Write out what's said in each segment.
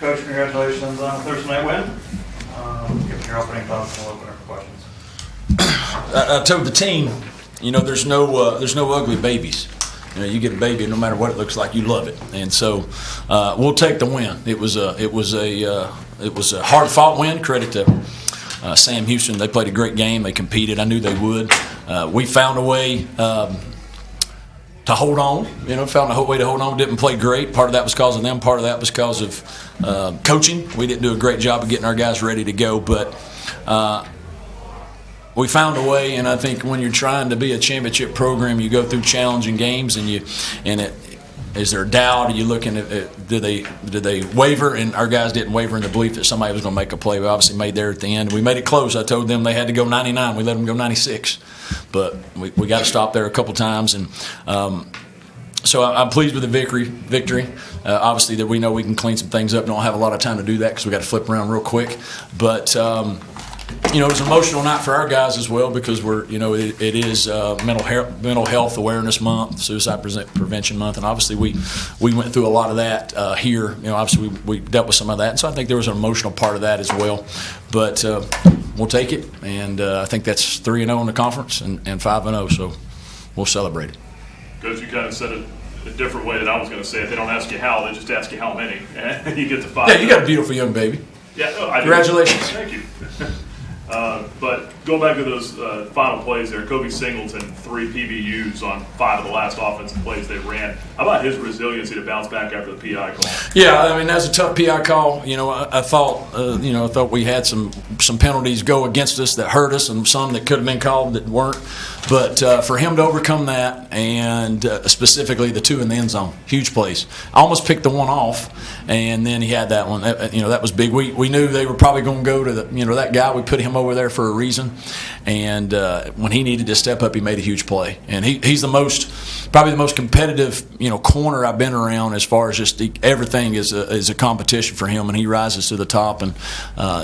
Coach, congratulations on the Thursday night win. Give your opening thoughts and we'll open up for questions. I told the team, there's no ugly babies. You get a baby, no matter what it looks like, you love it, and so we'll take the win. It was a hard-fought win. Credit to Sam Houston; they played a great game. They competed. I knew they would. We found a way to hold on. Found a way to hold on. Didn't play great. Part of that was because of them. Part of that was because of coaching. We didn't do a great job of getting our guys ready to go, but. We found a way, and I think when you're trying to be a championship program, you go through challenging games, is there doubt? Are you looking at did they waver? And our guys didn't waver in the belief that somebody was going to make a play. We obviously made there at the end. We made it close. I told them they had to go 99. We let them go 96, but we got to stop there a couple times, and so I'm pleased with the victory. Obviously, that we know we can clean some things up. Don't have a lot of time to do that because we got to flip around real quick, but. It was an emotional night for our guys as well because it is mental health awareness month, suicide prevention month, and obviously we went through a lot of that here. Obviously we dealt with some of that, and so I think there was an emotional part of that as well. But we'll take it, and I think that's 3-0 in the conference and 5-0, so we'll celebrate it. Coach, you kind of said it a different way than I was going to say it. They don't ask you how; they just ask you how many, and you get to 5. Yeah, you got a beautiful young baby. Yeah, congratulations. Thank you. But going back to those final plays there, Kobe Singleton, 3 PBUs on 5 of the last offensive plays they ran. How about his resiliency to bounce back after the PI call? Yeah, I mean, that's a tough PI call. I thought we had some penalties go against us that hurt us, and some that could have been called that weren't. But for him to overcome that, and specifically the 2 in the end zone, huge plays. I almost picked the one off, and then he had that one. That was big. We knew they were probably going to go to that guy. We put him over there for a reason, and when he needed to step up, he made a huge play. And he's probably the most competitive corner I've been around as far as just everything is a competition for him, and he rises to the top. And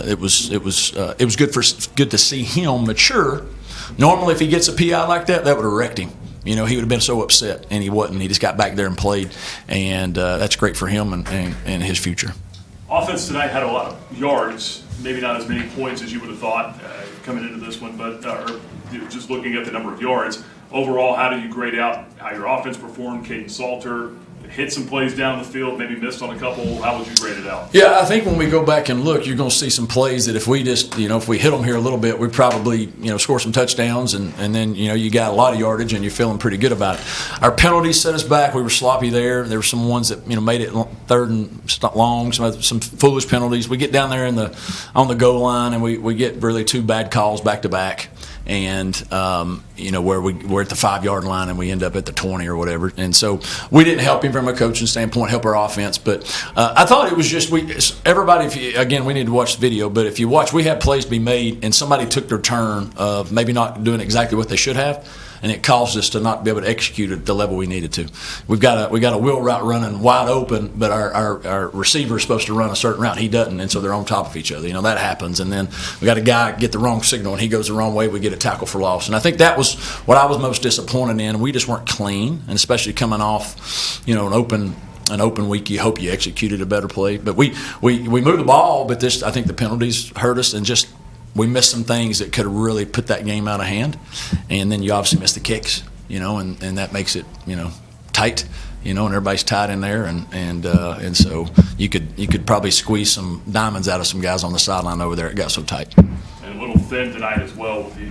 it was good to see him mature. Normally, if he gets a PI like that, that would have wrecked him. He would have been so upset, and he wasn't. He just got back there and played, and that's great for him and his future. Offense tonight had a lot of yards, maybe not as many points as you would have thought coming into this one, but just looking at the number of yards. Overall, how do you grade out how your offense performed? Caden Salter hit some plays down the field, maybe missed on a couple. How would you grade it out? Yeah, I think when we go back and look, you're going to see some plays that if we just, if we hit them here a little bit, we probably, score some touchdowns, and then, you got a lot of yardage and you're feeling pretty good about it. Our penalties set us back. We were sloppy there. There were some ones that, made it 3rd and long, some foolish penalties. We get down there on the goal line, and we get really 2 bad calls back to back. And where we're at the 5-yard line and we end up at the 20 or whatever, and so we didn't help him from a coaching standpoint, help our offense. But I thought it was just everybody. Again, we need to watch the video, but if you watch, we had plays to be made, and somebody took their turn of maybe not doing exactly what they should have, and it caused us to not be able to execute at the level we needed to. We got a wheel route running wide open, but our receiver is supposed to run a certain route. He doesn't, and so they're on top of each other. That happens. And then we got a guy get the wrong signal, and he goes the wrong way. We get a tackle for loss. And I think that was what I was most disappointed in. We just weren't clean, and especially coming off, an open week, you hope you executed a better play. But we moved the ball, but I think the penalties hurt us, and just we missed some things that could have really put that game out of hand. And then you obviously miss the kicks, and that makes it, tight, and everybody's tight in there, and so you could probably squeeze some diamonds out of some guys on the sideline over there. It got so tight. And a little thin tonight as well with the,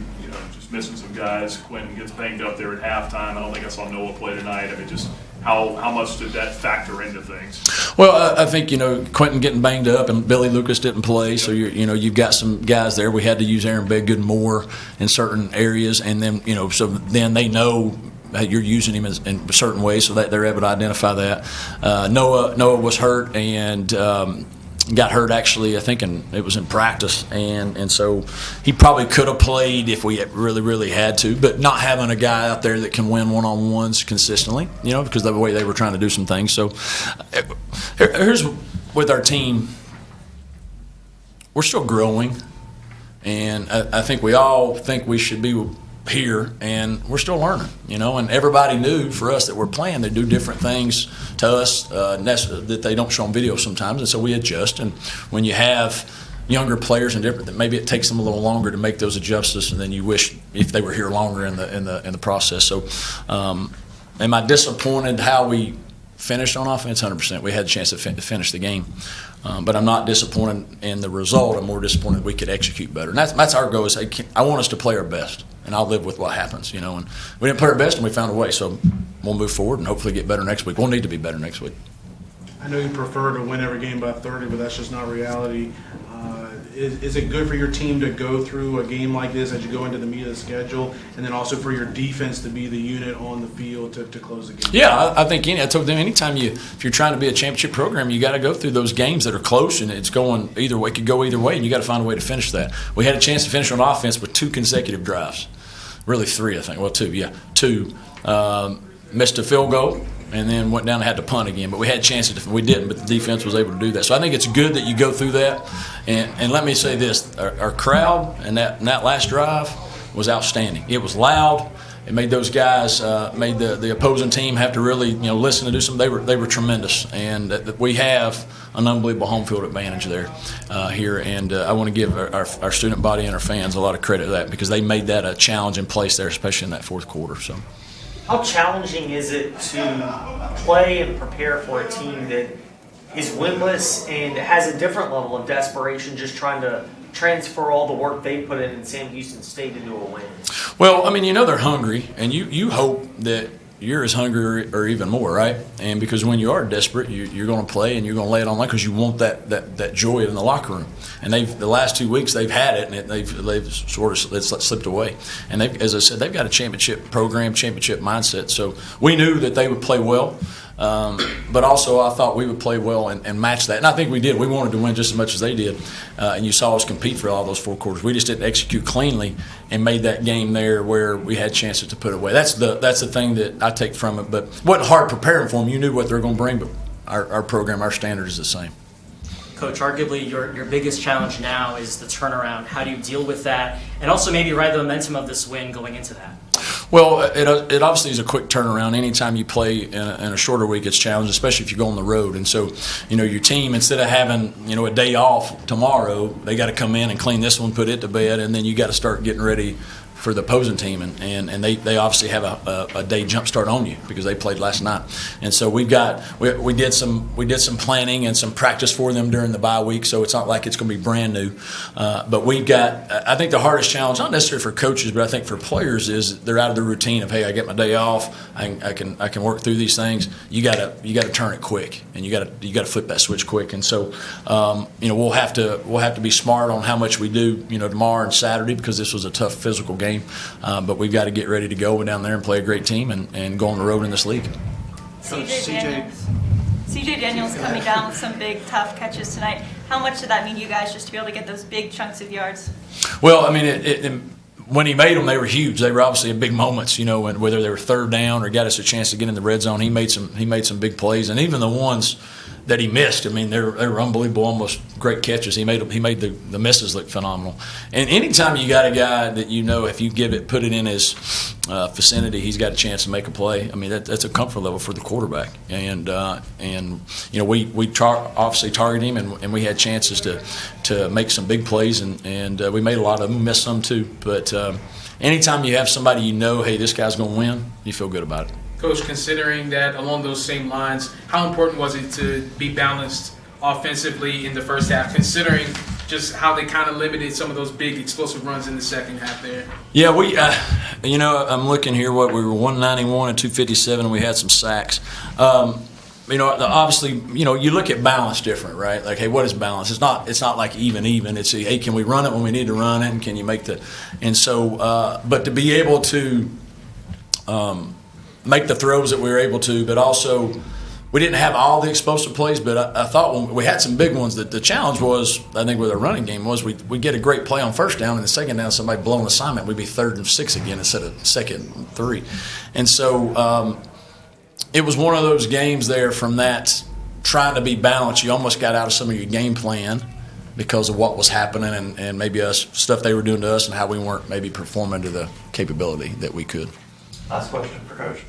just missing some guys. Quentin gets banged up there at halftime. I don't think I saw Noah play tonight. I mean, just how much did that factor into things? Well, I think Quentin getting banged up and Billy Lucas didn't play, so you've got some guys there. We had to use Aaron Bedgood more in certain areas, and then so then they know you're using him in certain ways, so that they're able to identify that. Noah was hurt and got hurt actually, I think, it was in practice, and so he probably could have played if we really, really had to, but not having a guy out there that can win one-on-ones consistently, because of the way they were trying to do some things. So here's with our team, we're still growing, and I think we all think we should be here, and we're still learning, and everybody knew for us that we're playing, they do different things to us that they don't show on video sometimes, and so we adjust. And when you have younger players and different, that maybe it takes them a little longer to make those adjustments, and then you wish if they were here longer in the process. So, am I disappointed how we finished on offense? 100%. We had a chance to finish the game, but I'm not disappointed in the result. I'm more disappointed we could execute better, and that's our goal. Is I want us to play our best, and I'll live with what happens. And we didn't play our best, and we found a way. So we'll move forward and hopefully get better next week. We'll need to be better next week. I know you prefer to win every game by 30, but that's just not reality. Is it good for your team to go through a game like this as you go into the meat of the schedule, and then also for your defense to be the unit on the field to close the game? Yeah, I think I told them anytime if you're trying to be a championship program, you got to go through those games that are close, and it's going either way. It could go either way, and you got to find a way to finish that. We had a chance to finish on offense with 2 consecutive drives, really 3, I think. Well, 2, yeah, 2. Missed a field goal, and then went down and had to punt again. But we had chances. We didn't, but the defense was able to do that. So I think it's good that you go through that. And let me say this, our crowd and that last drive was outstanding. It was loud. It made those guys, made the opposing team have to really listen to do something. They were tremendous. And we have an unbelievable home field advantage there here. And I want to give our student body and our fans a lot of credit for that, because they made that a challenge in place there, especially in that fourth quarter. So. How challenging is it to play and prepare for a team that is winless and has a different level of desperation, just trying to transfer all the work they put in Sam Houston State into a win? Well, I mean, they're hungry, and you hope that you're as hungry or even more, right? And because when you are desperate, you're going to play and you're going to lay it on line because you want that joy in the locker room. And the last 2 weeks they've had it, and they've sort of slipped away. And as I said, they've got a championship program, championship mindset. So we knew that they would play well. But also I thought we would play well and match that. And I think we did. We wanted to win just as much as they did. And you saw us compete for all those 4 quarters. We just didn't execute cleanly and made that game there where we had chances to put it away. That's the thing that I take from it. But it wasn't hard preparing for them. You knew what they were going to bring, but our program, our standard is the same. Coach, arguably your biggest challenge now is the turnaround. How do you deal with that? And also maybe ride the momentum of this win going into that? Well, it obviously is a quick turnaround. Anytime you play in a shorter week, it's challenging, especially if you go on the road. And so, your team, instead of having, a day off tomorrow, they got to come in and clean this one, put it to bed, and then you got to start getting ready for the opposing team, and they obviously have a day jump start on you because they played last night. And so we did some planning and some practice for them during the bye week, so it's not like it's going to be brand new. But I think the hardest challenge, not necessarily for coaches, but I think for players, is they're out of the routine of, hey, I get my day off, I can work through these things. You got to turn it quick, and you got to flip that switch quick. And so we'll have to be smart on how much we do tomorrow and Saturday, because this was a tough physical game. But we've got to get ready to go down there and play a great team and go on the road in this league. CJ Daniels coming down with some big, tough catches tonight. How much did that mean to you guys, just to be able to get those big chunks of yards? Well, I mean, when he made them, they were huge. They were obviously big moments, and whether they were third down or got us a chance to get in the red zone, he made some big plays. And even the ones that he missed, I mean, they were unbelievable, almost great catches. He made the misses look phenomenal. And anytime you got a guy that if you put it in his vicinity, he's got a chance to make a play. I mean, that's a comfort level for the quarterback. And we obviously targeted him, and we had chances to make some big plays, and we made a lot of them, missed some too. But anytime you have somebody hey, this guy's going to win, you feel good about it. Coach, considering that along those same lines, how important was it to be balanced offensively in the first half, considering just how they kind of limited some of those big explosive runs in the second half there? Yeah, we, I'm looking here, we were 191 and 257, and we had some sacks. Obviously, you look at balance different, right? Like, hey, what is balance? It's not like even. It's, hey, can we run it when we need to run it, and can you make and so, but to be able to make the throws that we were able to, but also we didn't have all the explosive plays, but I thought when we had some big ones, that the challenge was, I think with our running game was, we get a great play on first down, and the second down somebody blow an assignment, we'd be 3rd and 6 again instead of 2nd and 3. And so it was one of those games there from that trying to be balanced. You almost got out of some of your game plan because of what was happening and maybe stuff they were doing to us and how we weren't maybe performing to the capability that we could. Last question for Coach.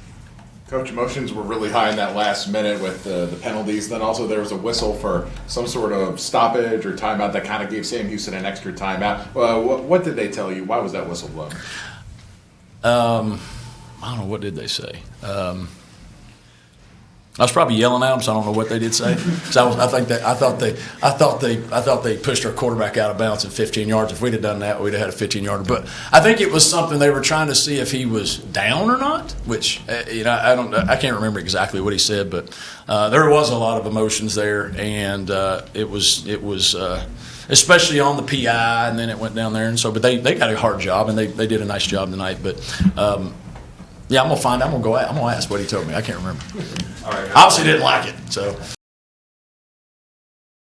Coach, emotions were really high in that last minute with the penalties. Then also there was a whistle for some sort of stoppage or timeout that kind of gave Sam Houston an extra timeout. What did they tell you? Why was that whistle blown? I don't know, what did they say? I was probably yelling at them, so I don't know what they did say. So I thought they pushed our quarterback out of bounds at 15 yards. If we'd have done that, we'd have had a 15-yarder. But I think it was something they were trying to see if he was down or not. Which I can't remember exactly what he said, but there was a lot of emotions there, and it was especially on the PI, and then it went down there, and so. But they got a hard job, and they did a nice job tonight, but. Yeah, I'm gonna ask what he told me. I can't remember. All right. Obviously didn't like it. So